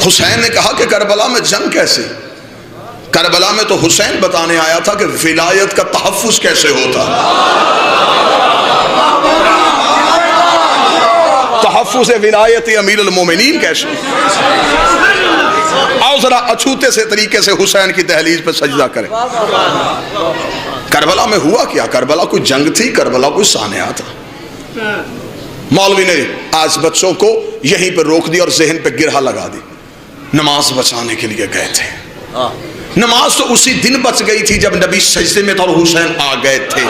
हुसैन ने कहा कि करबला में जंग कैसे? करबला में तो हुसैन बताने आया था कि विलायत का तहफ्फुज कैसे होता, तहफ्फुज विलायत अमीरुल मोमिनीन कैसे। आओ जरा अछूते से तरीके से हुसैन की दहलीज पर सजदा करें। करबला में हुआ क्या? करबला कोई जंग थी? करबला कोई सानिया था। मौलवी ने आज बच्चों को यहीं पर रोक दिया और जहन पे गिरहा लगा दी। नमाज बचाने के लिए गए थे। नमाज तो उसी दिन बच गई थी जब नबी सजदे में था और हुसैन आ गए थे।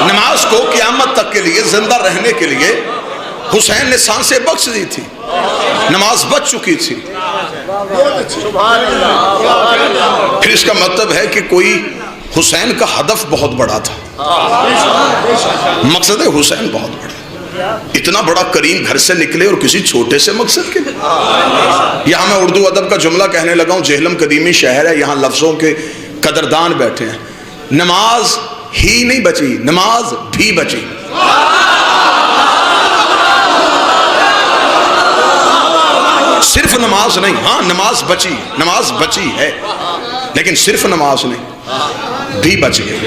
नमाज को क़यामत तक के लिए जिंदा रहने के लिए हुसैन ने सांसें बख्श दी थी। नमाज बच चुकी थी। फिर इसका मतलब है कि कोई हुसैन का हदफ बहुत बड़ा था, मकसद हुसैन बहुत बड़ा। इतना बड़ा करीम घर से निकले और किसी छोटे से मकसद के लिए। यहाँ मैं उर्दू अदब का जुमला कहने लगा हूँ। जेहलम कदीमी शहर है, यहाँ लफ्जों के कदरदान बैठे हैं। नमाज ही नहीं बची, नमाज भी बची। सिर्फ नमाज नहीं, हाँ नमाज बची है, लेकिन सिर्फ नमाज नहीं, भी बच गई।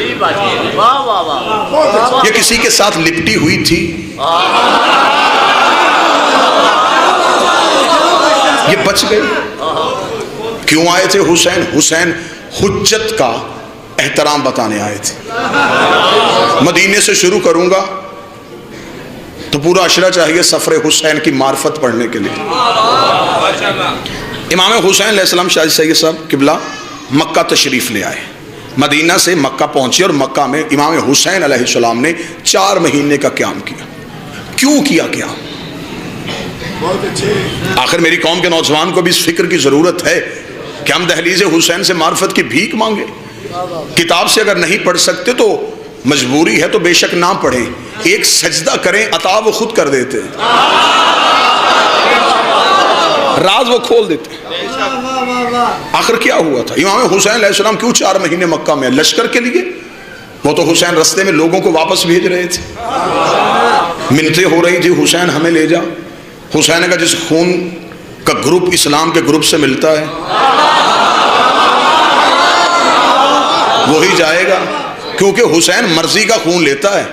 ये किसी के साथ लिपटी हुई थी, ये बच गई। क्यों आए थे हुसैन? हुसैन हुज्जत का एहतराम बताने आए थे। मदीने से शुरू करूंगा तो पूरा अशरा चाहिए सफरे हुसैन की मार्फत पढ़ने के लिए। इमाम हुसैन अलैहिस्सलाम शाह सैयद साहब किबला मक्का तशरीफ ले आए। मदीना से मक्का पहुंचे और मक्का में इमाम हुसैन अलैहिस्सलाम ने 4 महीने का क़याम किया। क्यों किया क़याम? आखिर मेरी कौम के नौजवान को भी इस फिक्र की जरूरत है कि हम दहलीज़े हुसैन से मार्फत की भीख मांगे। किताब से अगर नहीं पढ़ सकते तो मजबूरी है तो बेशक ना पढ़ें, एक सजदा करें, अता वो खुद कर देते हैं, राज वो खोल देते हैं। आखिर क्या हुआ था? इमाम हुसैन अलैहिस्सलाम क्यों 4 महीने मक्का में? लश्कर के लिए। वो तो हुसैन रास्ते में लोगों को वापस भेज रहे थे, मिन्नतें हो रही थी हुसैन हमें ले जा। हुसैन का जिस खून का ग्रुप इस्लाम के ग्रुप से मिलता है वही जाएगा, क्योंकि हुसैन मर्जी का खून लेता है।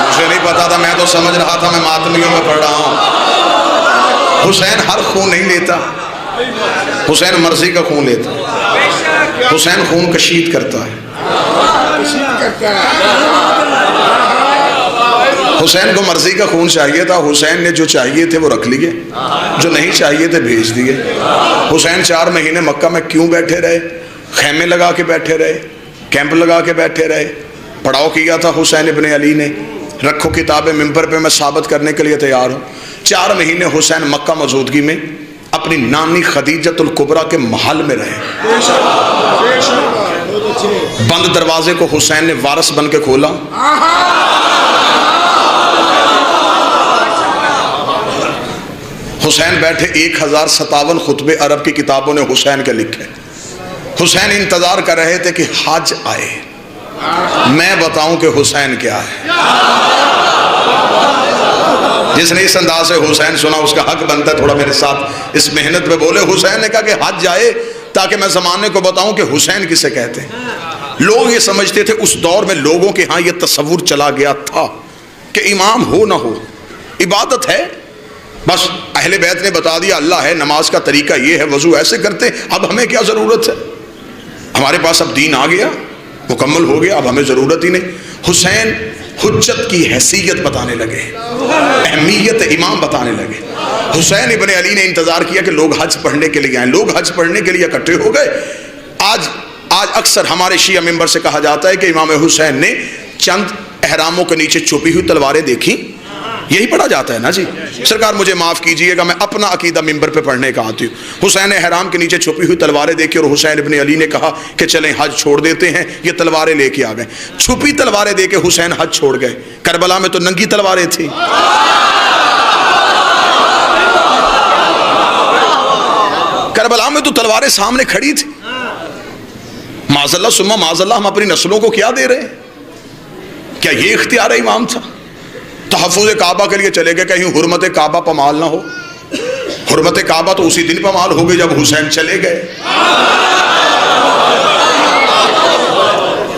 मुझे नहीं पता था, मैं तो समझ रहा था मैं मातमियों में पढ़ रहा हूं। हुसैन हर खून नहीं लेता, हुसैन मर्जी का खून लेता है। हुसैन खून कशीद करता है। हुसैन को मर्जी का खून चाहिए था, हुसैन ने जो चाहिए थे वो रख लिए, जो नहीं चाहिए थे भेज दिए। हुसैन 4 महीने मक्का में क्यों बैठे रहे? खेमे लगा के बैठे रहे, कैंप लगा के बैठे रहे। पड़ाव किया था हुसैन इब्ने अली ने, रखो किताबें मिंबर पे, मैं साबित करने के लिए तैयार हूँ। 4 महीने हुसैन मक्का मौजूदगी में अपनी नानी खदीजतुल कुबरा के महल में रहे। बंद दरवाजे को हुसैन ने वारस बन के खोला। हुसैन बैठे, 1057 खुतबे अरब की किताबों ने हुसैन के लिखे। हुसैन इंतजार कर रहे थे कि हज आए, मैं बताऊं कि हुसैन क्या है। जिसने इस अंदाज से हुसैन सुना उसका हक बनता है थोड़ा मेरे साथ इस मेहनत में बोले। हुसैन ने कहा कि हज आए ताकि मैं जमाने को बताऊं कि हुसैन किसे कहते हैं। लोग ये समझते थे, उस दौर में लोगों के यहाँ ये तस्वुर चला गया था कि इमाम हो ना हो इबादत है, बस अहले बैत ने बता दिया अल्लाह है, नमाज का तरीका ये है, वजू ऐसे करते, अब हमें क्या ज़रूरत है? हमारे पास अब दीन आ गया, मुकम्मल हो गया, अब हमें ज़रूरत ही नहीं। हुसैन हुज्जत की हैसियत बताने लगे, अहमियत इमाम बताने लगे। हुसैन इब्ने अली ने इंतज़ार किया कि लोग हज पढ़ने के लिए आए। लोग हज पढ़ने के लिए इकट्ठे हो गए। आज अक्सर हमारे शिया मेंबर से कहा जाता है कि इमाम हुसैन ने चंद एहरामों के नीचे छुपी हुई तलवारें देखी, यही पढ़ा जाता है ना जी। सरकार मुझे माफ़ कीजिएगा, मैं अपना अकीदा मिंबर पे पढ़ने का आती हूँ। हुसैन ने एहराम के नीचे छुपी हुई तलवारें देखी और हुसैन इब्ने अली ने कहा कि चलें हज छोड़ देते हैं। ये तलवारें लेके आ गए, छुपी तलवारें देके हुसैन हज छोड़ गए। करबला में तो नंगी तलवारें थी। करबला में तो तलवारें सामने खड़ी थी। माज़अल्लाह सुम्मा माज़अल्लाह, हम अपनी नस्लों को क्या दे रहे हैं? क्या ये इख्तियार इमाम था? तहफ़्फ़ुज़ काबा के लिए चले गए, कहीं हुर्मत काबा पमाल ना हो। हुर्मत काबा तो उसी दिन पमाल हो गई जब हुसैन चले गए।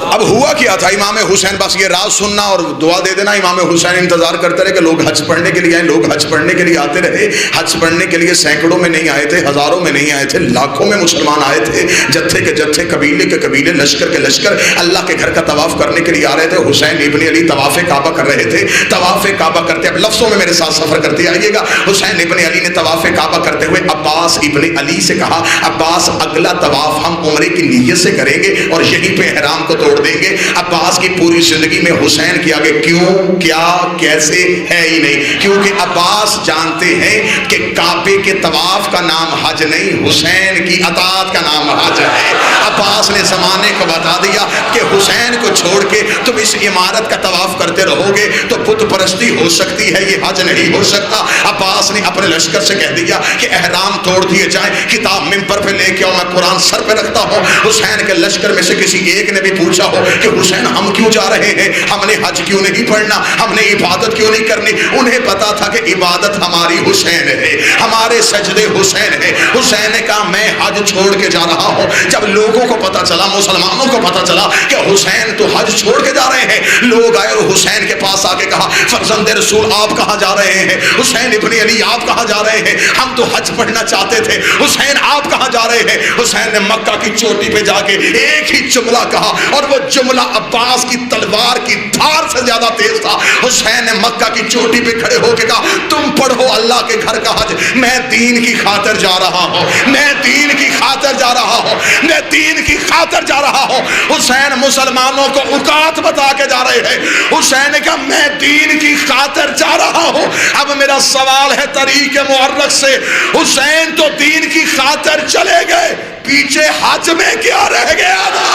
अब हुआ क्या था? इमाम हुसैन बस ये राज सुनना और दुआ दे देना। इमाम हुसैन इंतजार करते रहे कि लोग हज पढ़ने के लिए आए। लोग हज पढ़ने के लिए आते रहे। हज पढ़ने के लिए सैकड़ों में नहीं आए थे, हजारों में नहीं आए थे, लाखों में मुसलमान आए थे। जत्थे के जत्थे, कबीले के कबीले, लश्कर के लश्कर अल्लाह के घर का तवाफ करने के लिए आ रहे थे। हुसैन इब्न अली तवाफ़े काबा कर रहे थे। तवाफ़े काबा करते, अब लफ्ज़ों में मेरे साथ सफ़र करते आइएगा। हुसैन इब्न अली ने तवाफ़े काबा करते हुए अब्बास इब्न अली से कहा, अब्बास अगला तवाफ हम उम्रे की नीयत से करेंगे और यहीं पे ihram को तोड़ देंगे। अब्बास की पूरी जिंदगी में हुसैन के आगे क्यों, क्या, कैसे है ही नहीं, क्योंकि अब्बास जानते हैं कि काबे के तवाफ का नाम हज नहीं, हुसैन की अतात का नाम हज है। अब्बास ने जमाने को बता दिया कि हुसैन को छोड़ के तुम इस इमारत का तवाफ करते रहोगे तो बुत परस्ती हो सकती है, ये हज नहीं हो सकता। अब्बास ने अपने लश्कर से कह दिया कि ihram तोड़ दिए जाए, किताब मिंबर पे लेके आओ, मैं कुरान सर पे रखता हूँ। हुसैन के लश्कर में से किसी एक ने भी पूछा हो कि हुसैन हम क्यों जा रहे हैं, हमने हज क्यों नहीं पढ़ना, हमने इबादत क्यों नहीं करनी? उन्हें पता था कि इबादत हमारी हुसैन है, हमारे सजदे हुसैन है। हुसैन ने कहा मैं हज छोड़ के जा रहा हूँ। जब लोगों को पता चला, मुसलमानों को पता चला कि हुसैन तो हज छोड़ के जा रहे हैं, लोग आए और हुसैन के पास आके कहा, फर्जंदे रसूल आप कहाँ जा रहे हैं? हुसैन इब्न अली आप कहाँ जा रहे हैं? हम तो हज पढ़ना चाहते थे, हुसैन आप कहाँ जा रहे हैं? हुसैन ने मक्का की चोटी पे जाके एक ही जुमला कहा और वो जुमला अब्बास की तलवार की धार से ज्यादा तेज था। हुसैन ने मक्का की चोटी पे खड़े होकर कहा, तुम पढ़ो अल्लाह के घर का हज, मैं दीन की खातिर जा रहा हूं, मैं दीन की खातिर जा रहा हूं, मैं दीन की खातिर जा रहा हूं। हुसैन मुसलमानों को औकात बता के जा रहे हैं। हुसैन ने कहा मैं दीन की खातिर जा रहा हूं। अब मेरा सवाल है तरीके मुअर्रख से, हुसैन तो दीन की खातिर चले गए, पीछे हज में क्या रह गया था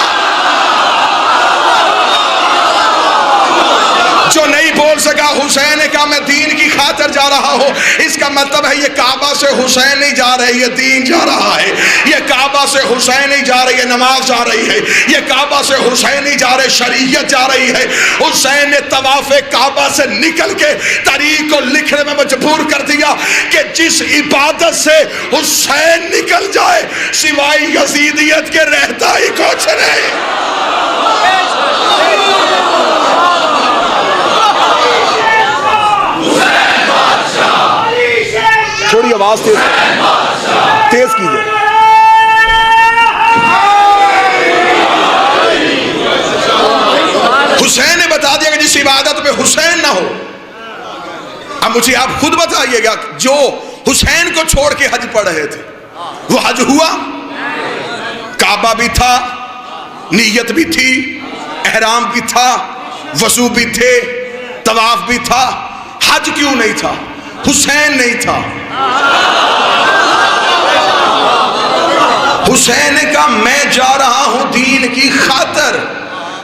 जो नहीं बोल सका? हुसैन ने कहा मैं दीन की खातिर जा रहा हूं। इसका मतलब है ये काबा से हुसैन नहीं जा रहे, ये दीन जा रहा है। ये काबा से हुसैन नहीं जा रही है, नमाज जा रही है। ये काबा से हुसैन नहीं जा रहे, शरीयत जा रही है। हुसैन ने तवाफ़े काबा से निकल के तारीख को लिखने में मजबूर कर दिया कि जिस इबादत से हुसैन निकल जाए सिवाय यजीदियत के रहता ही कुछ नहीं। थोड़ी आवाज तेज कीजिए। हुसैन ने बता दिया कि जिस इबादत में हुसैन ना हो। अब मुझे आप खुद बताइएगा, जो हुसैन को छोड़ के हज पढ़ रहे थे वो हज हुआ? काबा भी था, नीयत भी थी, ihram भी था, वजू भी थे, तवाफ भी था, हज क्यों नहीं था? हुसैन नहीं था। हुसैन ने कहा मैं जा रहा हूं दीन की खातिर।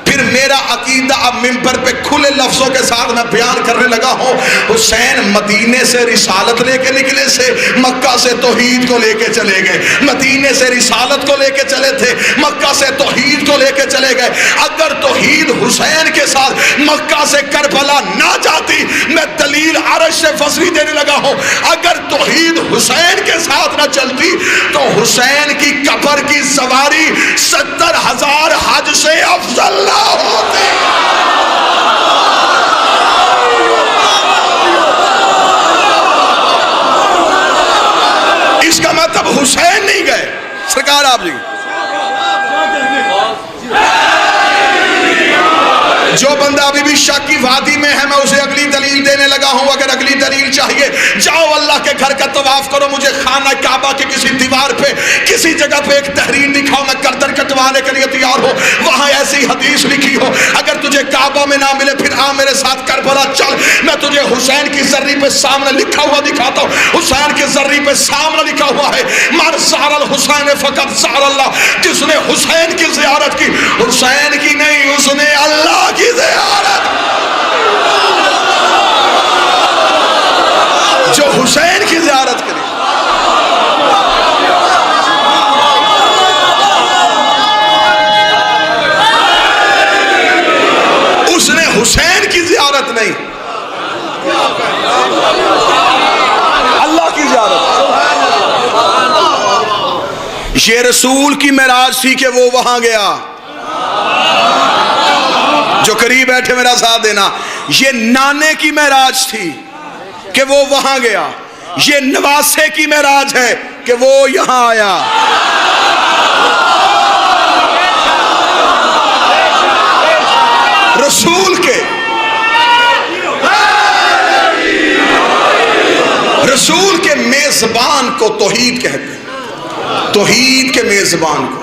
फिर मेरा अकीदा अब मिंबर पे खुले लफ्जों के साथ मैं बयान करने लगा हूं। हुसैन मदीने से रिसालत लेके निकले से, मक्का से तौहीद को लेके चले गए। मदीने से रिसालत को लेके चले थे, मक्का से तौहीद को लेके चले गए। अगर तौहीद हुसैन के साथ मक्का से करबला ना जाती, मैं दलील अरश से फसरी देने लगा हूं। अगर तौहीद हुसैन के साथ ना चलती तो हुसैन की कब्र की सवारी 70,000 हज से अफजल ना होती। इसका मतलब हुसैन नहीं गए। सरकार आप जी, जो बंदा अभी भी शक की वादी में है मैं उसे अगली दलील देने लगा हूं। अगर अगली दलील चाहिए जाओ अल्लाह के घर का तवाफ करो, मुझे खाना काबा के किसी दीवार पे किसी जगह पे एक तहरीर दिखाओ, मैं गर्दन कटवाने के लिए तैयार हूं। वहां ऐसी हदीस लिखी हो, अगर तुझे काबा में ना मिले फिर आ मेरे साथ करबला चल, मैं तुझे हुसैन की जर्री पे सामने लिखा हुआ दिखाता हूं। हुसैन की जर्री पे सामने लिखा हुआ है मर ज़ारल हुसैन फ़क़द ज़ारल्लाह, जिसने हुसैन की ज़ियारत की, हुसैन की नहीं उसने अल्लाह की ज़ियारत। जो हुसैन की ज़ियारत करे उसने हुसैन जियारत नहीं, अल्लाह की जियारत। ये रसूल की मेराज थी कि वो वहां गया। जो करीब बैठे मेरा साथ देना, ये नाने की मेराज थी कि वो वहां गया। ये नवासे की मेराज है कि वो यहां आया। रसूल के मेजबान को तौहीद कहते हैं, तौहीद के मेजबान को।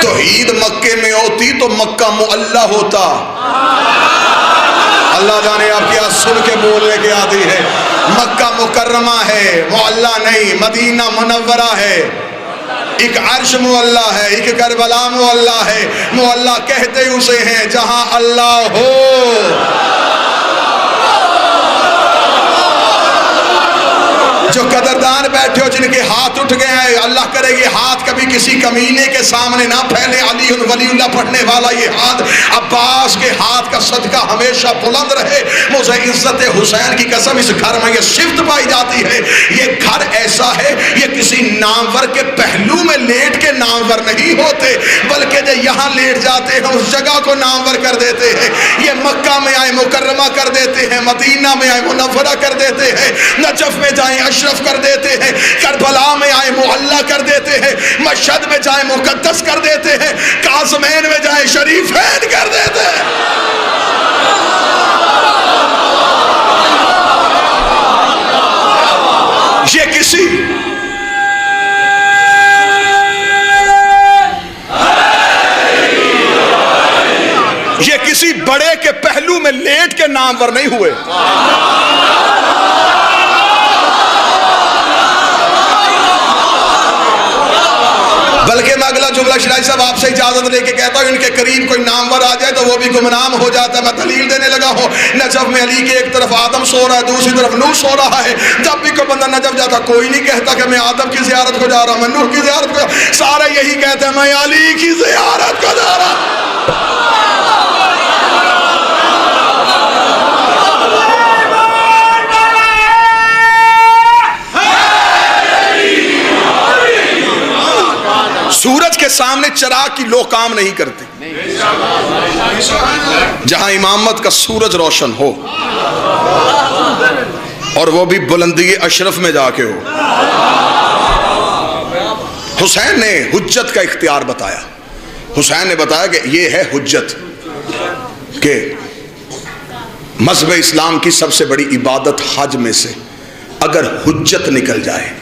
तौहीद मक्के में होती तो मक्का मुअल्ला होता। अल्लाह जाने आपकी आज सुन के बोलने की आदि है। मक्का मुकर्रमा है, मुअल्ला नहीं। मदीना मुनव्वरा है, एक अर्श मुअल्ला है, एक करबला मुअल्ला है। मुअल्ला कहते उसे हैं जहां अल्लाह हो। जो कदरदान बैठे हो, जिनके हाथ उठ गए हैं, अल्लाह करेगी हाथ कभी किसी कमीने के सामने ना फैले। अली वलीउल्लाह पढ़ने वाला ये हाथ, अब्बास के हाथ का सदका हमेशा बुलंद रहे। मुझे इज्जत हुसैन की कसम, इस घर में ये सिफ्त पाई जाती है। ये घर ऐसा है, ये किसी नामवर के पहलू में लेट के नामवर नहीं होते, बल्कि जो यहाँ लेट जाते हैं उस जगह को नामवर कर देते हैं। ये मक्का में आए मुकर्रमा कर देते हैं, मदीना में आए मुनव्वरा कर देते हैं, नजफ में जाए अशरफ कर देते हैं, करबला में आए मुअल्ला कर देते हैं, मशहद में जाए मुकद्दस कर देते हैं, काज़मैन में जाए शरीफैन कर देते हैं। ये किसी बड़े के पहलू में लेट के नामवर नहीं हुए। बल्कि मैं अगला जुमला शिराई साहब आपसे इजाजत लेके कहता हूँ, इनके करीब कोई नामवर आ जाए तो वो भी गुमनाम हो जाता है। मैं दलील देने लगा हूँ। नजफ में अली के एक तरफ आदम सो रहा है, दूसरी तरफ नूह सो रहा है। जब भी कोई बंदा नजफ जाता, कोई नहीं कहता कि मैं आदम की ज़ियारत को जा रहा हूँ, मैं नूह की ज़ियारत को, सारे यही कहते हैं मैं अली की ज़ियारत को जा रहा हूँ। सूरज के सामने चिराग की लो काम नहीं करते। जहां इमामत का सूरज रोशन हो, और वो भी बुलंदी अशरफ में जाके हो। हुसैन ने हुज्जत का इख्तियार बताया। हुसैन ने बताया कि ये है हुज्जत के मज़हब इस्लाम की सबसे बड़ी इबादत हज में से अगर हुज्जत निकल जाए,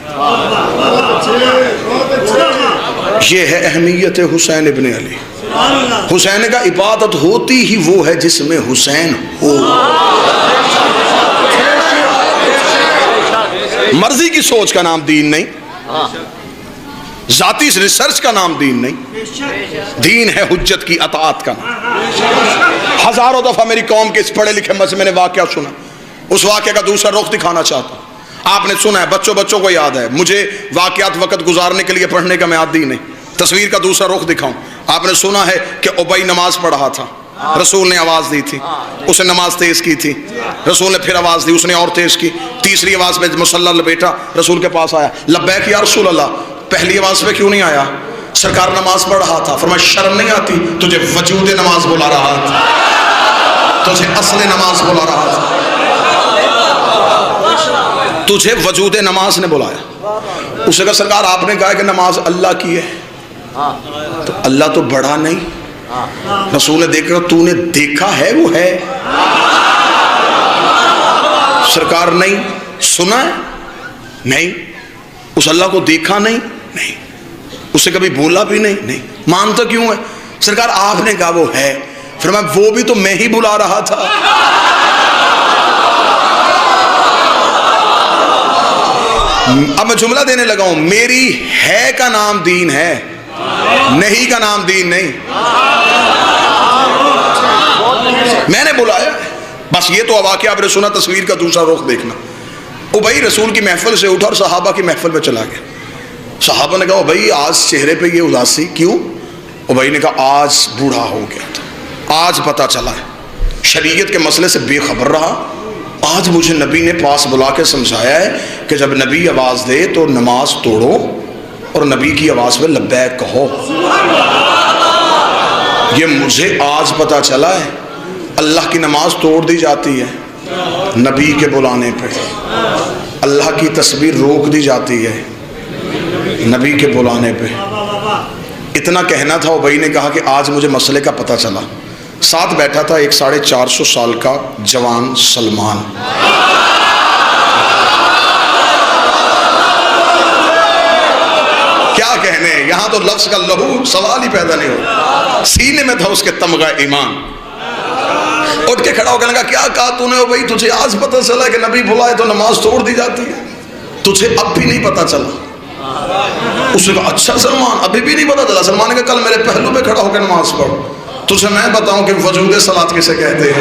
ये है अहमियत हुसैन इब्ने अली। हुसैन का इबादत होती ही वो है जिसमें हुसैन हो। मर्जी की सोच का नाम दीन नहीं, जाती रिसर्च का नाम दीन नहीं। दीन है हुज्जत की अताअत का नाम। हजारों दफा मेरी कौम के इस पढ़े लिखे मजमे मैंने वाकया सुना, उस वाकये का दूसरा रुख दिखाना चाहता हूं। आपने सुना है, बच्चों को याद है। मुझे वाकयात वक्त गुजारने के लिए पढ़ने का मैं आदी नहीं। तस्वीर का दूसरा रुख दिखाऊं। आपने सुना है कि उबई नमाज पढ़ रहा था, रसूल ने आवाज दी थी, उसने नमाज तेज की थी, रसूल ने फिर आवाज दी, उसने और तेज की। तीसरी आवाज में मुसल्ला लपेटा, रसूल के पास आया, लब्बैक या रसूल अल्लाह। पहली आवाज पे क्यों नहीं आया? सरकार नमाज पढ़ रहा था। फरमाया शर्म नहीं आती तुझे वजूद नमाज बुला रहा था, तुझे असले नमाज बुला रहा था, तुझे वजूद नमाज ने बुलाया। उसे कहा सरकार आपने कहा कि नमाज अल्लाह की है, तो अल्लाह तो बड़ा नहीं। रसूल ने देखा, तूने देखा है वो है? सरकार नहीं। सुना है? नहीं। उस अल्लाह को देखा नहीं? नहीं। उसे कभी बोला भी नहीं? नहीं। मानता क्यों है? सरकार आपने कहा वो है। फिर मैं वो भी तो मैं ही बुला रहा था। अब मैं जुमला देने लगा हूं, मेरी है का नाम दीन है, नहीं का नाम दीन नहीं। मैंने बुलाया बस। ये तो वाकया आपने सुना। तस्वीर का दूसरा रुख देखना। वो भाई रसूल की महफिल से उठा और सहाबा की महफिल में चला गया। सहाबा ने कहा भाई आज चेहरे पे ये उदासी क्यों? उबई ने कहा आज बूढ़ा हो गया था, आज पता चला है, शरीयत के मसले से बेखबर रहा, आज मुझे नबी ने पास बुला के समझाया है कि जब नबी आवाज़ दे तो नमाज तोड़ो और नबी की आवाज़ में लब्बैक कहो। ये मुझे आज पता चला है, अल्लाह की नमाज तोड़ दी जाती है नबी के बुलाने पे, अल्लाह की तस्बीह रोक दी जाती है नबी के बुलाने पे। इतना कहना था, उबई ने कहा कि आज मुझे मसले का पता चला। साथ बैठा था एक 450 साल का जवान सलमान। क्या कहने, यहां तो लफ्ज का लहू सवाल ही पैदा नहीं हो, सीने में था उसके तमगा ईमान। उठ के खड़ा होकर लगा, क्या कहा तूने ओ भाई, तुझे आज पता चला कि नबी बुलाए तो नमाज तोड़ दी जाती है, तुझे अब भी नहीं पता चला? उसने कहा अच्छा सलमान, अभी भी नहीं पता चला? सलमान ने कहा कल मेरे पहलू पे खड़ा होकर नमाज पढ़, तुझे मैं बताऊं कि वजूद सलात किसे कहते हैं,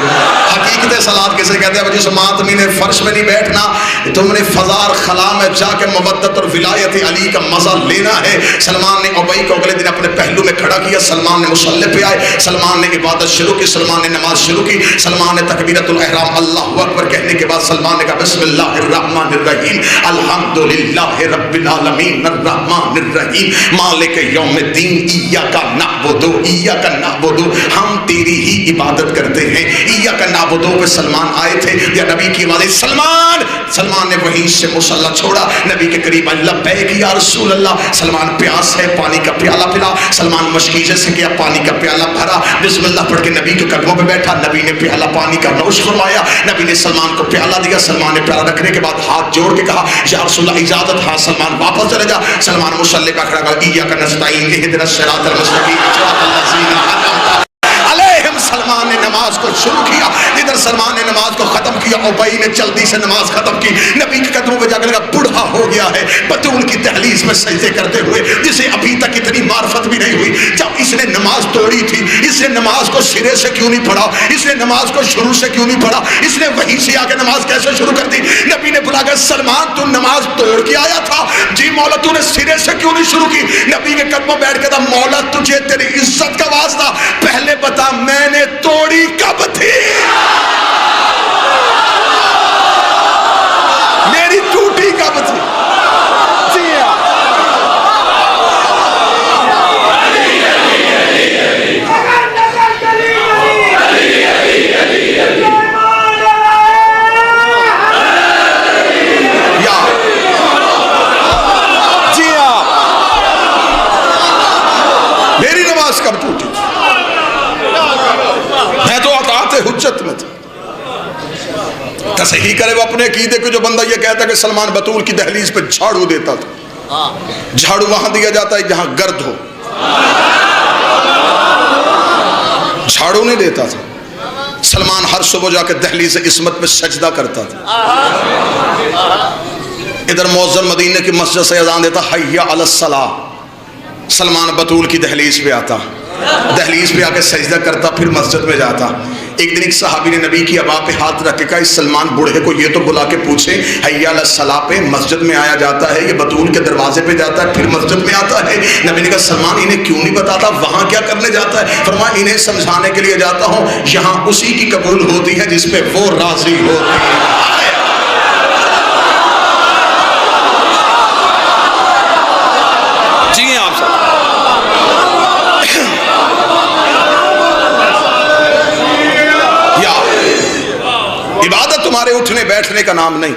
हकीकत सलात किसे कहते हैं। जिस मातमी ने फर्श में नहीं बैठना, तुमने फजार खला में जाके मवद्दत और विलायत अली का मजा लेना है। सलमान ने उबई को अगले दिन अपने पहलू में खड़ा किया, सलमान ने मुसल्ले पे आए, सलमान ने इबादत शुरू की, सलमान ने नमाज शुरू की, सलमान ने तकबीरतुल इहराम अल्लाहु अकबर कहने के बाद सलमान ने कहा बिस्मिल्लाहिर रहमानिर रहीम अल्हम्दुलिल्लाहि रब्बिल आलमीन अर्रहमानिर रहीम मालिक यौमिद्दीन इय्याका नअबुदु, हम तेरी ही इबादत करते हैं। इय्याका नअबुदु पे सलमान आए थे या नबी की आवाज़ सलमान, सलमान ने वहीं से मुसल्ला छोड़ा, नबी के करीब लब्बैक या रसूल अल्लाह। सलमान प्यास है, पानी का प्याला पिला। सलमान मशकीजे से किया, पानी का प्याला भरा, बिस्मिल्लाह पढ़ के नबी के कदमों पे बैठा, नबी ने प्याला पानी का नौश फरमाया, नबी ने सलमान को प्याला दिया। सलमान ने प्याला रखने के बाद हाथ जोड़ के कहा या रसूल अल्लाह इजाजत, हाँ सलमान वापस चले जा। सलमान मुसल्ले पे खड़ा कहा इय्याका नस्तईन इहदिनस सिरातल मुस्तकीम सिरातल लज़ीना अनअमता अलैहिम। सलमान ने नमाज को शुरू किया, इधर सलमान ने नमाज को खत्म किया, उबई ने जल्दी से नमाज खत्म की, नबी के कदमों पे जाकर लगा बूढ़ा हो गया है, बतूल की दहलीज में सजदे करते हुए, जिसे अभी तक इतनी मार्फत भी नहीं हुई। जब इसने नमाज तोड़ी थी, इसने नमाज को सिरे से क्यों नहीं पढ़ा, इसने नमाज को शुरू से क्यों नहीं पढ़ा, इसने वहीं से आके नमाज कैसे शुरू कर दी? नबी ने बुलाकर सलमान तू नमाज तोड़ के आया था? जी मौला, तूने सिरे से क्यों नहीं शुरू की? नबी के कदमों बैठ के था, मौला तुझे तेरी इज्जत का वास्ता पहले बता मैंने तोड़ी कब थी, मेरी टूटी कब थी? मेरी नमाज कब टूटी? मैं तो अताअत हुज्जत में था। तसही करे वो अपने अकीदे को। जो बंदा ये कहता है कि सलमान बतूल की दहलीज पे झाड़ू देता था, झाड़ू वहां दिया जाता है जहां गर्द हो, झाड़ू नहीं देता था। सलमान हर सुबह जाकर दहलीज इस्मत पे सजदा करता था। इधर मौज़्ज़िन मदीने की मस्जिद से अज़ान देता हय्या अलस सलाह, सलमान बतूल की दहलीज पे आता, दहलीज पे आके सजदा करता, फिर मस्जिद में जाता। एक दिन एक सहाबी ने नबी की अबा पे हाथ रख के कहा इस सलमान बूढ़े को ये तो बुला के पूछे हय्या अलस सलाह पे मस्जिद में आया जाता है, ये बतूल के दरवाजे पे जाता है फिर मस्जिद में आता है। नबी ने कहा सलमान इन्हें क्यों नहीं बताता, वहां क्या करने जाता है? फरमाया इन्हें समझाने के लिए जाता हूँ, यहाँ उसी की कबूल होती है जिसपे वो राजी होती है। जी आप सब इबादत तुम्हारे उठने बैठने का नाम नहीं,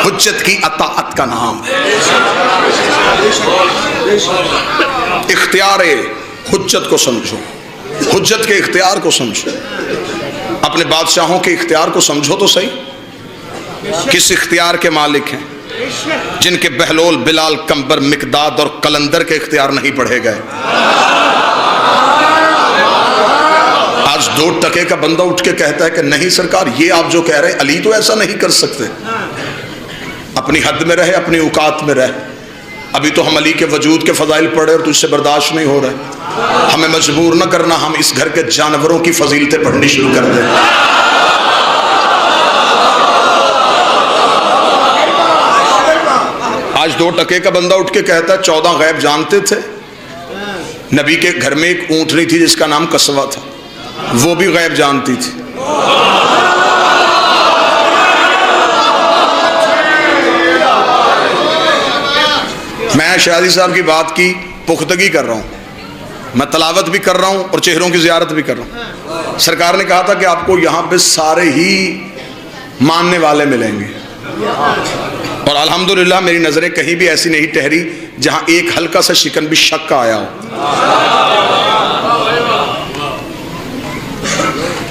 हुज्जत की अताअत का नाम है। इख्तियार हुज्जत को समझो, हुज्जत के इख्तियार को समझो, अपने बादशाहों के इख्तियार को समझो तो सही। किस इख्तियार के मालिक हैं? जिनके बहलोल, बिलाल, कंबर, मिकदाद और कलंदर के इख्तियार नहीं पढ़े गए। आज 2 टके का बंदा उठ के कहता है कि नहीं सरकार ये आप जो कह रहे हैं, अली तो ऐसा नहीं कर सकते। अपनी हद में रहे, अपनी औकात में रहे। अभी तो हम अली के वजूद के फजाइल पढ़े और तुझसे बर्दाश्त नहीं हो रहे। हमें मजबूर न करना, हम इस घर के जानवरों की फजीलतें पढ़नी शुरू कर दें। आज 2 टके का बंदा उठ के कहता है 14 गैब जानते थे, नबी के घर में एक ऊँटनी थी जिसका नाम कसवा था, वो भी गैब जानती थी। मैं शादी साहब की बात की पुख्तगी कर रहा हूँ, मैं तलावत भी कर रहा हूँ और चेहरों की ज़ियारत भी कर रहा हूँ। सरकार ने कहा था कि आपको यहाँ पे सारे ही मानने वाले मिलेंगे, और अल्हम्दुलिल्लाह मेरी नज़रें कहीं भी ऐसी नहीं ठहरी जहाँ एक हल्का सा शिकन भी शक का आया हो।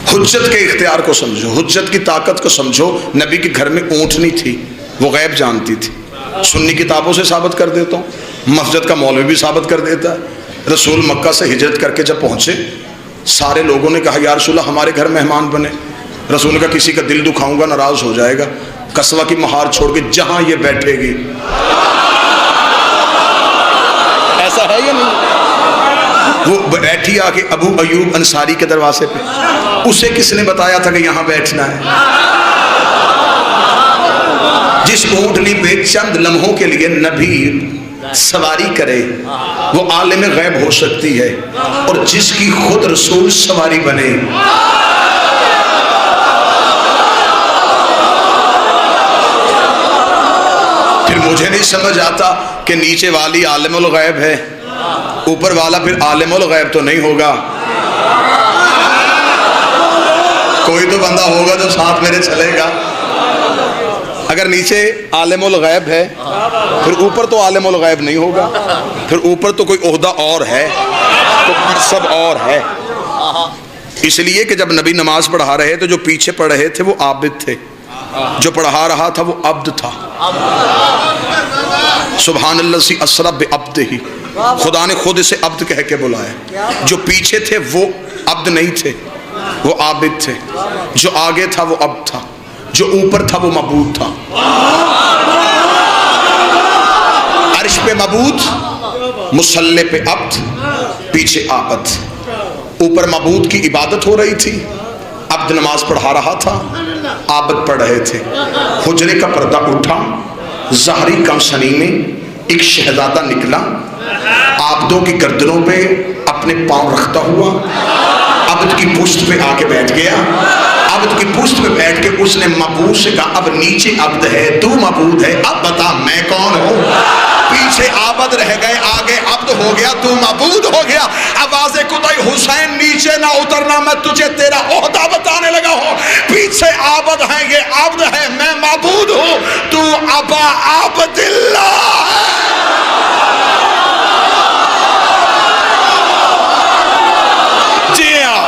हुज्जत के इख्तियार को समझो, हुज्जत की ताकत को समझो। नबी के घर में ऊँटनी थी, वो गैब जानती थी। सुन्नी किताबों से साबित कर देता हूँ, मस्जिद का मौलवी भी साबित कर देता है। रसूल मक्का से हिजरत करके जब पहुँचे, सारे लोगों ने कहा या रसूल हमारे घर मेहमान बने। रसूल ने कहा किसी का दिल दुखाऊंगा नाराज हो जाएगा। कसवा की महार छोड़ के जहाँ ये बैठेगी, ऐसा है या नहीं? वो बैठी आके अबू अयूब अंसारी के दरवाजे पे। उसे किसने बताया था कि यहाँ बैठना है? जिस ऊँटनी पे चंद लम्हों के लिए नबी सवारी करे वो आलिम गैब हो सकती है, और जिसकी खुद रसूल सवारी बने। फिर मुझे नहीं समझ आता कि नीचे वाली आलिमुल गैब है, ऊपर वाला फिर आलिमुल गैब तो नहीं होगा। कोई तो बंदा होगा जो साथ मेरे चलेगा। अगर नीचे आलिमुल गैब है फिर ऊपर तो आलिमुल गैब नहीं होगा, फिर ऊपर तो कोई ओहदा और है, तो सब और है। इसलिए कि जब नबी नमाज पढ़ा रहे थे, जो पीछे पढ़ रहे थे वो आबिद थे, जो पढ़ा रहा था वो अब्द था। सुब्हानल्लाज़ी अस्रा बिअब्दिही, खुदा ने खुद इसे अब्द कह के बुलाया। जो पीछे थे वो अब्द नहीं थे, वो आबिद थे। जो आगे था वो अब्द था, जो ऊपर था वो मबूद था। अर्श पे मबूद, मुसल्ले पे अब्द, पीछे आबद। ऊपर मबूद की इबादत हो रही थी, अब्द नमाज पढ़ा रहा था, आबद पढ़ रहे थे। हुजरे का पर्दा उठा, ज़हरी कमसनी में एक शहजादा निकला, आबदों की गर्दनों पे अपने पांव रखता हुआ अब्द की पुश्त पे आके बैठ गया। अब्द की पुश्त पे बैठ के उसने मबूद से कहा, अब नीचे अब्द है, तू मबूद है, अब बता मैं कौन हूँ। पीछे आबद रह गए, आगे अब्द हो गया, तू मबूद हो गया। आवाज़े कुतई हुसैन नीचे ना उतरना, मैं तुझे तेरा ओहदा बताने लगा हूँ। पीछे आबद है, ये अब्द है, मैं मबूद हूँ, तू अबा अब्दिल्ला। जी हाँ,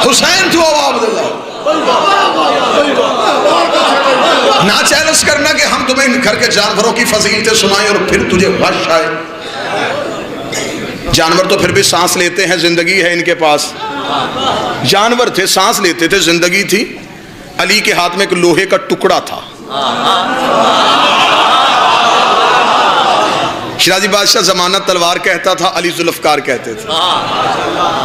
हुसैन तू अब्दुल्ला। ना चैलेंज करना कि हम तुम्हें घर के जानवरों की फजीलतें सुनाएं और फिर तुझे वश आए। जानवर तो फिर भी सांस लेते हैं, जिंदगी है इनके पास। जानवर थे, सांस लेते थे, जिंदगी थी। अली के हाथ में एक लोहे का टुकड़ा था। शिराजी बादशाह जमानत तलवार कहता था, अली जुल्फकार कहते थे।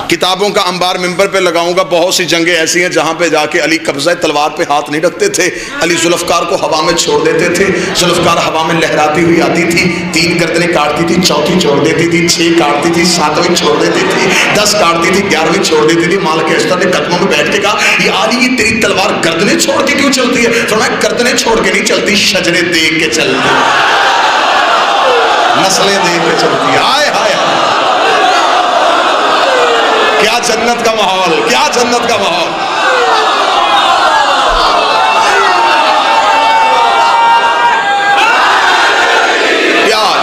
किताबों का अंबार मिंबर पे लगाऊंगा, बहुत सी जंगें ऐसी हैं जहां पे जाके अली कब्जा तलवार पे हाथ नहीं रखते थे। अली जुल्फकार को हवा में छोड़ देते थे। जुल्फकार हवा में लहराती हुई आती थी, 3 गर्दनें काटती थी, चौथी छोड़ देती थी, 6 काटती थी, 7वीं छोड़ देती थी, 10 काटती थी, 11वीं छोड़ देती थी। मालिक अस्तर ने कदमों में बैठ के कहा, ये अली ये तेरी तलवार गर्दनें छोड़ के क्यों चलती है? फरमाया गर्दनें छोड़ के नहीं चलती, शजरे देख के चलती, नस्लें देख के चलती। हाय हाय, क्या जन्नत का माहौल, क्या जन्नत का माहौल। प्यार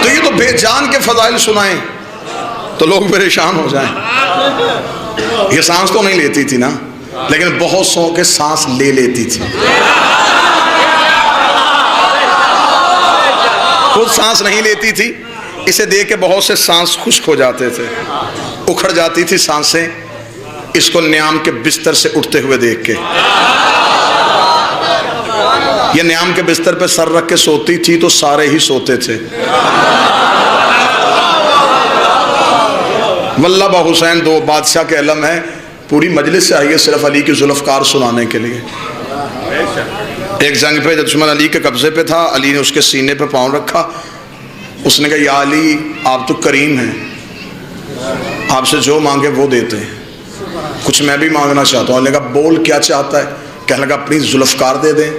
तो ये तो बेजान के फजाइल सुनाएं तो लोग परेशान हो जाएं। ये सांस तो नहीं लेती थी ना, लेकिन बहुत सौ के सांस ले लेती थी। खुद सांस नहीं लेती थी, इसे देख के बहुत से सांस खुश्क हो जाते थे, उखड़ जाती थी सांसें। इसको न्याम के बिस्तर से उठते हुए देख के। ये न्याम के बिस्तर पे सर रख के सोती थी तो सारे ही सोते थे। वल्लभा हुसैन दो बादशाह के अलम है, पूरी मजलिस से आई है सिर्फ अली की जुल्फकार सुनाने के लिए। एक जंग पे दुश्मन अली के कब्जे पे था, अली ने उसके सीने पे पाँव रखा। उसने कहा, या अली आप तो करीम हैं, आपसे जो मांगे वो देते हैं, कुछ मैं भी मांगना चाहता हूँ। कहा बोल क्या चाहता है? कहने लगा अपनी जुल्फकार दे दें,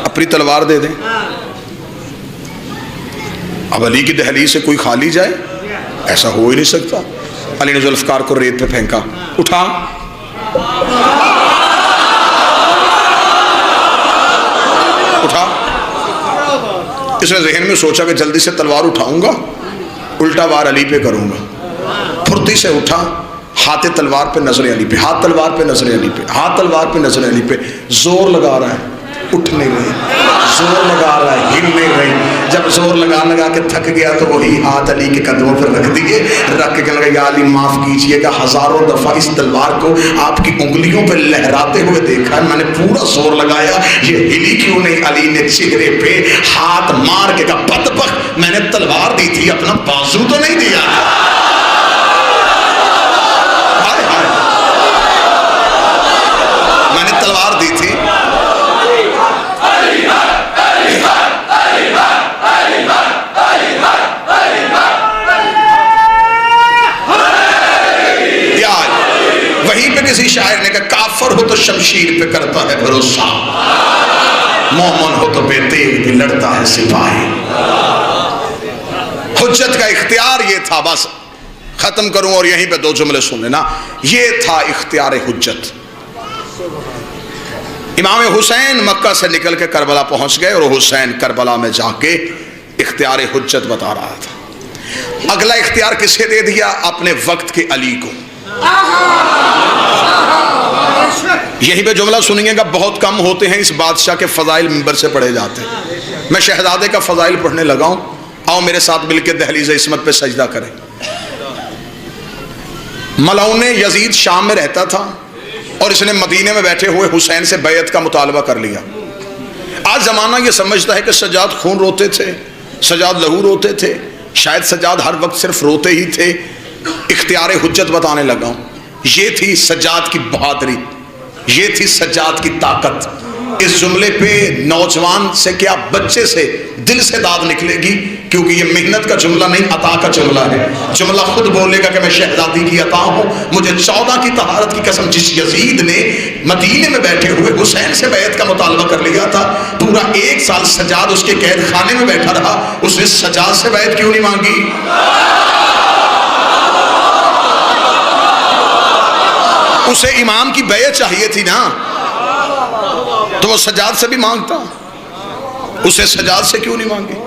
अपनी तलवार दे दें। अब अली की दहलीज से कोई खाली जाए, ऐसा हो ही नहीं सकता। अली ने जुल्फकार को रेत पे फेंका, उठा, उठा। इसने जहन में सोचा कि जल्दी से तलवार उठाऊंगा, उल्टा वार अली पे करूंगा। फुर्ती से उठा, हाथ तलवार पे नजर अली पे, हाथ तलवार पे नजर अली पे, हाथ तलवार पे नजर अली पे। जोर लगा रहा है, उठ नहीं रही, जोर लगा रहा है, हिल नहीं रही। जब जोर लगा के थक गया तो वही हाथ अली के कदमों पर रख दिए, रख के लगा, या अली माफ कीजिएगा, हजारों दफा इस तलवार को आपकी उंगलियों पर लहराते हुए देखा है, मैंने पूरा जोर लगाया, ये हिली क्यों नहीं? अली ने चेहरे पे हाथ मार के कहा, बदबख्त, मैंने तलवार दी थी, अपना बाजू तो नहीं दिया। मैंने तलवार दी थी। वहीं पे किसी शायर ने कहा, काफर हो तो शमशीर पे करता है भरोसा, मोमन हो तो बेतेल भी लड़ता है सिपाही। हुज्जत का इख्तियार ये था। बस खत्म करूं और यहीं पे दो जुमले सुन लेना। ये था इख्तियार हुज्जत। इमाम हुसैन मक्का से निकल के करबला पहुंच गए और हुसैन करबला में जाके इख्तियार हुज्जत बता रहा था। अगला इख्तियार किसे दे दिया? अपने वक्त के अली को। यहीं पे जुमला सुनिएगा, बहुत कम होते हैं इस बादशाह के फजाइल मिंबर से पढ़े जाते हैं। मैं शहजादे का फजाइल पढ़ने लगा हूं, आओ मेरे साथ मिलकर दहलीज इस्मत पे सजदा करें। मलऊन यजीद शाम में रहता था और इसने मदीने में बैठे हुए हुसैन से बैत का मुतालबा कर लिया। आज जमाना ये समझता है कि सज्जाद खून रोते थे, सज्जाद लहू रोते थे। शायद सज्जाद हर वक्त सिर्फ रोते ही थे। इख्तियार हुज्जत बताने लगा हूं। ये थी सज्जाद की बहादुरी, ये थी सज्जाद की ताकत। इस जुमले पे नौजवान से क्या बच्चे से दिल से दाद निकलेगी, क्योंकि ये मेहनत का जुमला नहीं, अता का जुमला है। जुमला खुद बोलेगा कि मैं शहजादी की अता हूं, मुझे 14 की तहारत की कसम। जिस यजीद ने मदीने में बैठे हुए हुसैन से बैत का मुतालबा कर लिया था, पूरा 1 साल सज्जाद उसके कैद खाने में बैठा रहा, उसने सज्जाद से बैत क्यों नहीं मांगी? उसे इमाम की बैत चाहिए थी ना, तो वो सज्जाद से भी मांगता, उसे सज्जाद से क्यों नहीं मांगी?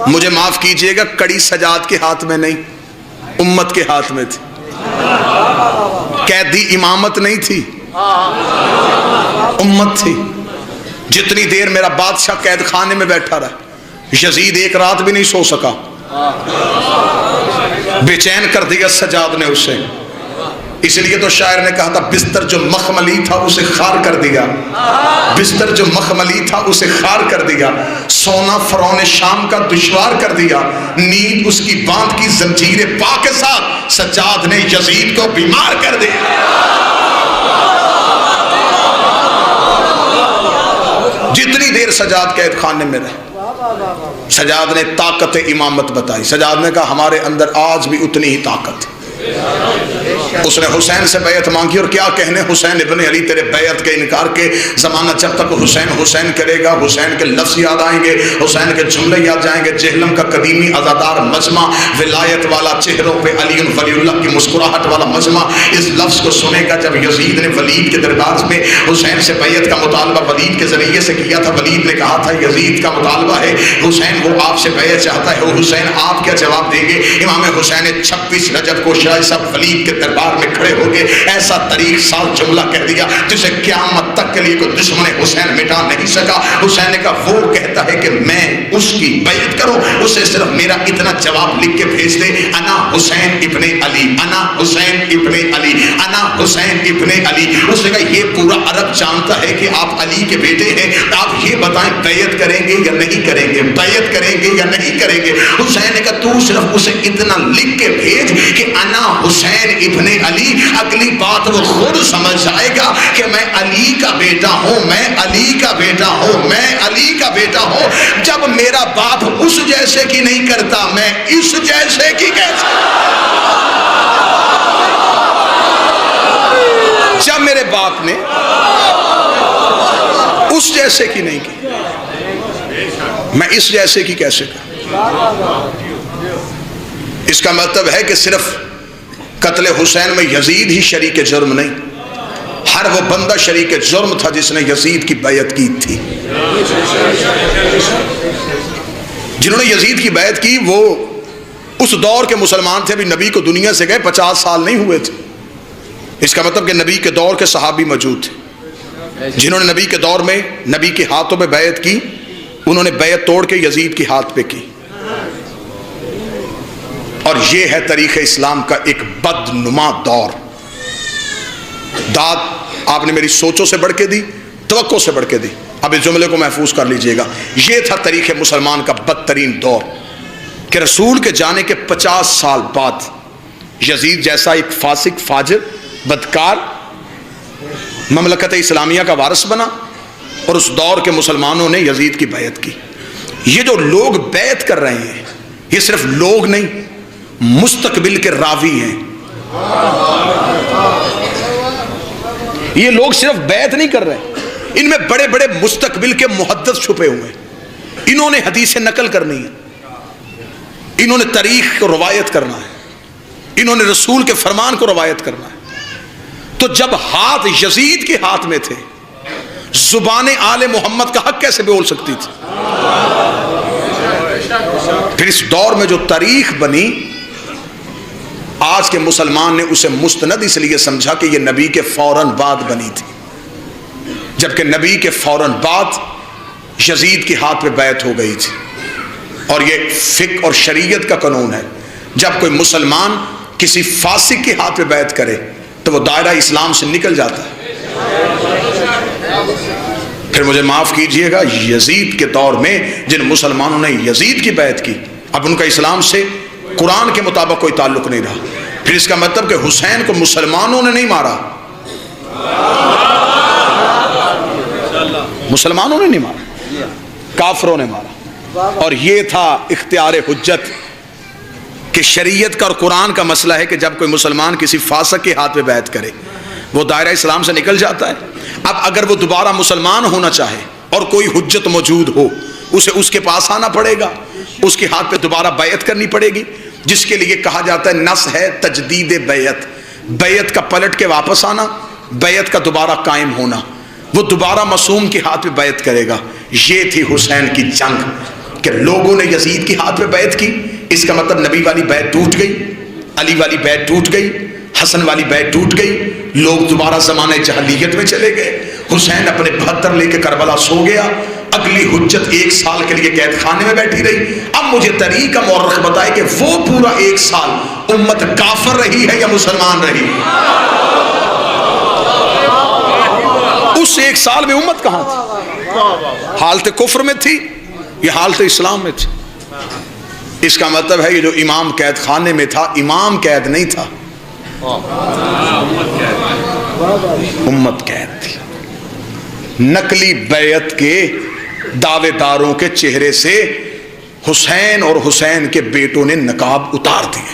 मुझे माफ कीजिएगा, कड़ी सज्जाद के हाथ में नहीं, उम्मत के हाथ में थी। कैदी इमामत नहीं थी, उम्मत थी। जितनी देर मेरा बादशाह कैद खाने में बैठा रहा, यजीद 1 रात भी नहीं सो सका, बेचैन कर दिया सज्जाद ने उसे। इसलिए तो शायर ने कहा था, बिस्तर जो मखमली था उसे खार कर दिया, बिस्तर जो मखमली था उसे खार कर दिया, सोना फरौन शाम का दुश्वार कर दिया, नींद उसकी बांध की जंजीरे पा के साथ सज्जाद ने यजीद को बीमार कर दिया। जितनी देर सज्जाद कैद खाने में रहे, सज्जाद ने ताकत इमामत बताई। सज्जाद ने कहा, हमारे अंदर आज भी उतनी ही ताकत। उसने हुसैन से बैत मांगी, और क्या कहने हुसैन इब्ने अली तेरे बैत के इनकार के। जमाना जब तक हुसैन हुसैन करेगा, हुसैन के लफ्ज याद आएंगे, हुसैन के जुमले याद जाएंगे। जेहलम का कदीमी अज़ादार मजमा, विलायत वाला, चेहरों पे अली वलीउल्लाह की मुस्कुराहट वाला मजमा, इस लफ्ज को सुनेगा जब यजीद ने वलीद के दरबार में हुसैन से बैत का मुतालबा वलीद के जरिए से किया था। वलीद ने कहा था, यजीद का मुतालबा है, हुसैन वो आपसे बैत चाहता है, हुसैन आप क्या जवाब देंगे? इमाम हुसैन ने 26 रजब को सब वलीद के दरबार में खड़े हो गए, ऐसा तरीक साल जुमला कह दिया जिसे क़यामत तक के लिए कोई दुश्मन हुसैन मिटा नहीं सका। हुसैन ने कहा, वो कहता है कि मैं उसकी बैत करूं, उसे सिर्फ मेरा इतना जवाब लिख के भेज दे, अना हुसैन हुसैन इब्ने अली, अना हुसैन इब्ने अली, अना हुसैन इब्ने अली। उसने कहा ये पूरा अरब जानता है कि आप अली के बेटे हैं, आप ये बताएं बैयत करेंगे या नहीं करेंगे, बैयत करेंगे या नहीं करेंगे। हुसैन ने कहा तू सिर्फ उसे इतना लिख के भेज कि अना हुसैन इब्ने अली, अगली बात वो खुद समझ जाएगा कि मैं अली का बेटा हूं, मैं अली का बेटा हूं, मैं अली का बेटा हूं। जब मेरा बाप उस जैसे की नहीं करता, मैं इस जैसे की कैसे? जब मेरे बाप ने उस जैसे की नहीं की, मैं इस जैसे की कैसे कर? इसका मतलब है कि सिर्फ कत्ल हुसैन में यजीद ही शरीक जुर्म नहीं, हर वो बंदा शरीक जुर्म था जिसने यजीद की बैयत की थी। जिन्होंने यजीद की बैयत की वो उस दौर के मुसलमान थे, अभी नबी को दुनिया से गए 50 साल नहीं हुए थे। इसका मतलब कि नबी के दौर के सहाबी मौजूद थे जिन्होंने नबी के दौर में नबी के हाथों पे बैयत की, उन्होंने बैयत तोड़ के यजीद के हाथ पे की। और ये है तरीक़े इस्लाम का एक बदनुमा दौर। दाद आपने मेरी सोचों से बढ़ के दी, तवक्को से बढ़ के दी। अब इस जुमले को महफूज कर लीजिएगा, ये था तरीक़े मुसलमान का बदतरीन दौर कि रसूल के जाने के 50 साल बाद यजीद जैसा एक फासिक, फाजिर, बदकार ममलकत इस्लामिया का वारिस बना और उस दौर के मुसलमानों ने यजीद की बैयत की। ये जो लोग बैयत कर रहे हैं ये सिर्फ लोग नहीं, मुस्तकबिल के रावी हैं। ये लोग सिर्फ बैत नहीं कर रहे, इनमें बड़े बड़े मुस्तकबिल के मुहद्दिस छुपे हुए हैं। इन्होंने हदीसें नकल करनी है, इन्होंने तारीख को रवायत करना है, इन्होंने रसूल के फरमान को रवायत करना है। तो जब हाथ यजीद के हाथ में थे, जुबान आले मोहम्मद का हक कैसे बोल सकती थी? फिर इस दौर में जो तारीख बनी, आज के मुसलमान ने उसे मुस्तनद इसलिए समझा कि यह नबी के फौरन बाद बनी थी, जबकि नबी के फौरन बाद यजीद के हाथ पे बैत हो गई थी। और यह फिक और शरीयत का कानून है, जब कोई मुसलमान किसी फासिक के हाथ पे बैत करे तो वो दायरा इस्लाम से निकल जाता है। फिर मुझे माफ कीजिएगा, यजीद के दौर में जिन मुसलमानों ने यजीद की बैत की, अब उनका इस्लाम से कुरान के मुताबिक कोई ताल्लुक नहीं रहा। फिर इसका मतलब कि हुसैन को मुसलमानों ने नहीं मारा, मुसलमानों ने नहीं मारा, काफरों ने मारा। और ये था इख्तियार हुज्जत कि शरीयत का और कुरान का मसला है कि जब कोई मुसलमान किसी फासिक के हाथ पे बैत करे वो दायरा इस्लाम से निकल जाता है। अब अगर वो दोबारा मुसलमान होना चाहे और कोई हुज्जत मौजूद हो, उसे उसके पास आना पड़ेगा, उसके हाथ पे दोबारा बैत करनी पड़ेगी, जिसके लिए कहा जाता है नस है तजदीद बैत। बैत का पलट के वापस आना, बैत का दोबारा कायम होना, वो दोबारा मासूम के हाथ पे बैत करेगा। ये थी हुसैन की जंग कि लोगों ने यजीद के हाथ पे बैत की। इसका मतलब नबी वाली बैत टूट गई, अली वाली बैत टूट गई, हसन वाली बैत टूट गई, लोग दोबारा जमाने जहलियत में चले गए। हुसैन अपने 72 लेके करबला सो गया, अगली हुज्जत 1 साल के लिए कैद खाने में बैठी रही। अब मुझे तरीका मौरख बताए कि वो पूरा 1 साल उम्मत काफिर रही है या मुसलमान रही? उस 1 साल में उम्मत कहां थी? हालत कुफ्र में थी या हालत इस्लाम में थी? इसका मतलब है कि जो इमाम कैद खाने में था, इमाम कैद नहीं था, उम्मत कैद थी। नकली बैत के दावेदारों के चेहरे से हुसैन और हुसैन के बेटों ने नकाब उतार दिए।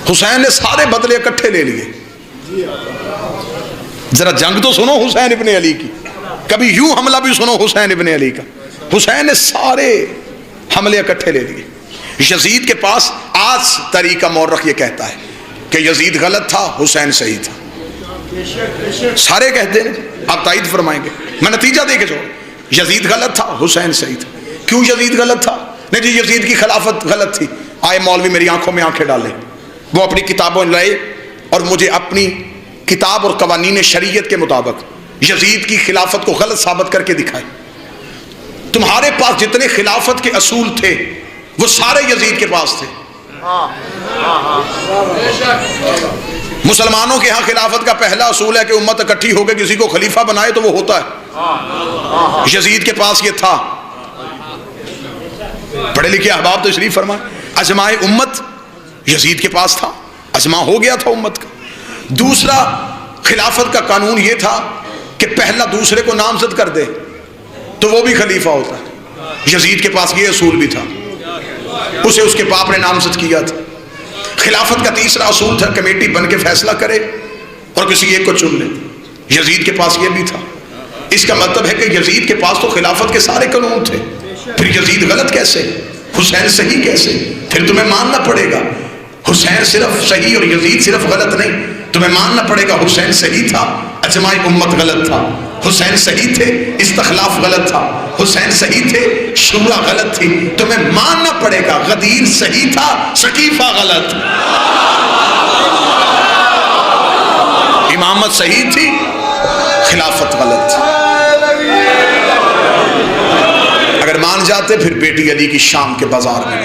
हुसैन ने सारे बदले इकट्ठे ले लिए। जरा जंग तो सुनो हुसैन इब्ने अली की, कभी यूं हमला भी सुनो हुसैन इब्ने अली का। हुसैन ने सारे हमले इकट्ठे ले लिए। यजीद के पास आज तरीका मौरख ये कहता है कि यजीद गलत था, हुसैन सही था। सारे कहते हैं, आप तायद फरमाएंगे, मैं नतीजा दे के छोड़, यजीद गलत था, हुसैन सही था। क्यों यजीद गलत था? नहीं जी, यजीद की खिलाफत गलत थी। आए मौलवी मेरी आंखों में आंखें डाले, वो अपनी किताबों लाए और मुझे अपनी किताब और कवानीन शरीयत के मुताबिक यजीद की खिलाफत को गलत साबित करके दिखाए। तुम्हारे पास जितने खिलाफत के असूल थे वो सारे यजीद के पास थे, मुसलमानों के यहाँ खिलाफत का पहला असूल है कि उम्मत इकट्ठी होकर किसी को खलीफा बनाए तो वो होता है। यजीद के पास ये था, पढ़े लिखे अहबाब तो शरीफ फरमाए, अजमाए उम्मत यजीद के पास था, अजमा हो गया था उम्मत का। दूसरा खिलाफत का कानून ये था कि पहला दूसरे को नामजद कर दे तो वो भी खलीफा होता है। यजीद के पास ये असूल भी था, उसे उसके बाप ने नामजद किया था। खिलाफत का तीसरा असूल था कमेटी बन के फैसला करे और किसी एक को चुन ले। यजीद के पास ये भी था। इसका मतलब है कि यजीद के पास तो खिलाफत के सारे कानून थे, फिर यजीद गलत कैसे, हुसैन सही कैसे? फिर तुम्हें मानना पड़ेगा हुसैन सिर्फ सही और यजीद सिर्फ गलत नहीं, तुम्हें मानना पड़ेगा हुसैन सही था, अजमाई उम्मत गलत था। हुसैन सही थे, इस्तखलाफ गलत था। हुसैन सही थे, शुरा गलत थी। तुम्हें मानना पड़ेगा गदीर सही था, सकीफा गलत। इमामत सही थी, खिलाफत गलत थी। अगर मान जाते फिर बेटी अली की शाम के बाजार में